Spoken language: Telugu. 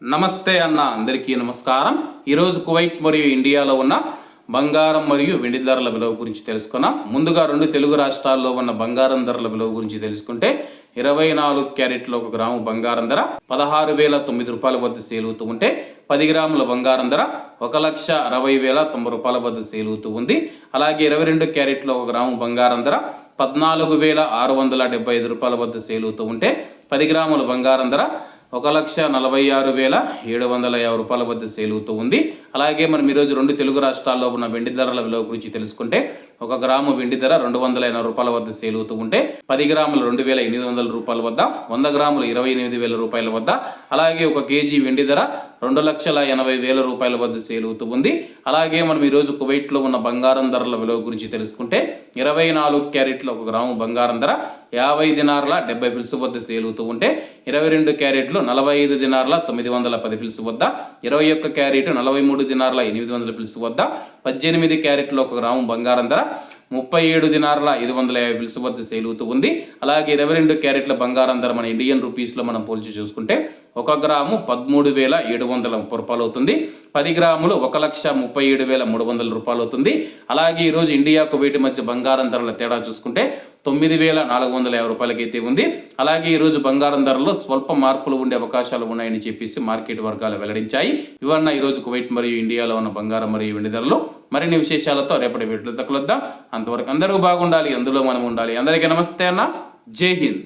నమస్తే అన్న అందరికీ నమస్కారం. ఈరోజు కువైట్ మరియు ఇండియాలో ఉన్న బంగారం మరియు వెండి ధరల విలువ గురించి తెలుసుకున్నాం. ముందుగా రెండు తెలుగు రాష్ట్రాల్లో ఉన్న బంగారం ధరల విలువ గురించి తెలుసుకుంటే 24 క్యారెట్లో 1 గ్రాము బంగారం ధర 16,009 రూపాయల వద్ద సేల్ అవుతూ ఉంటే 10 గ్రాముల బంగారం ధర 1,60,90 రూపాయల వద్ద సేల్ అవుతూ ఉంది. అలాగే 22 క్యారెట్లో 1 గ్రాము బంగారం ధర 14,675 రూపాయల వద్ద సేల్ అవుతూ ఉంటే 10 గ్రాముల బంగారం ధర 1,46,750 రూపాయల వద్ద సేల్ అవుతూ ఉంది. అలాగే మనం ఈరోజు రెండు తెలుగు రాష్ట్రాల్లో ఉన్న వెండి ధరల విలువ గురించి తెలుసుకుంటే 1 గ్రాము వెండి ధర 280 రూపాయల వద్ద సేల్ అవుతూ ఉంటే 10 గ్రాములు 2,800 రూపాయల వద్ద, 100 గ్రాములు 28,000 రూపాయల వద్ద, అలాగే 1 కేజీ వెండి ధర 2,80,000 రూపాయల వద్ద సేల్ అవుతూ ఉంది. అలాగే మనం ఈరోజు కువైట్లో ఉన్న బంగారం ధరల విలువ గురించి తెలుసుకుంటే 24 క్యారెట్లో 1 గ్రాము బంగారం ధర 50 దినార్ల 70 ఫిల్స్ వద్ద సేల్ అవుతూ ఉంటే 22 క్యారెట్లు 45 దినార్ల 910 ఫిల్స్ వద్ద, 21 క్యారెట్ 43 దినార్ల 800 ఫిల్స్ వద్ద, 18 క్యారెట్లో 1 గ్రాము బంగారం ధర 37 దినార్ల 550 ఫిల్స్ వద్ద సేల్ అవుతూ ఉంది. అలాగే 22 క్యారెట్ల బంగారం ధర మన ఇండియన్ రూపీస్లో మనం పోల్చి చూసుకుంటే 1 గ్రాము 13,730 రూపాయలు అవుతుంది. 10 గ్రాములు 1,37,300 రూపాయలు అవుతుంది. అలాగే ఈరోజు ఇండియా కువైట్ మధ్య బంగారం ధరల తేడా చూసుకుంటే 9,450 రూపాయలకైతే ఉంది. అలాగే ఈరోజు బంగారం ధరలో స్వల్ప మార్పులు ఉండే అవకాశాలు ఉన్నాయని చెప్పేసి మార్కెట్ వర్గాలు వెల్లడించాయి. ఇవన్న ఈరోజు కువైట్ మరియు ఇండియాలో ఉన్న బంగారం మరియు వెండి ధరలు. మరిన్ని విశేషాలతో రేపటి వీడియోలో కలుద్దాం. అంతవరకు అందరూ బాగుండాలి, అందులో మనం ఉండాలి. అందరికీ నమస్తే అన్న, జై హింద్.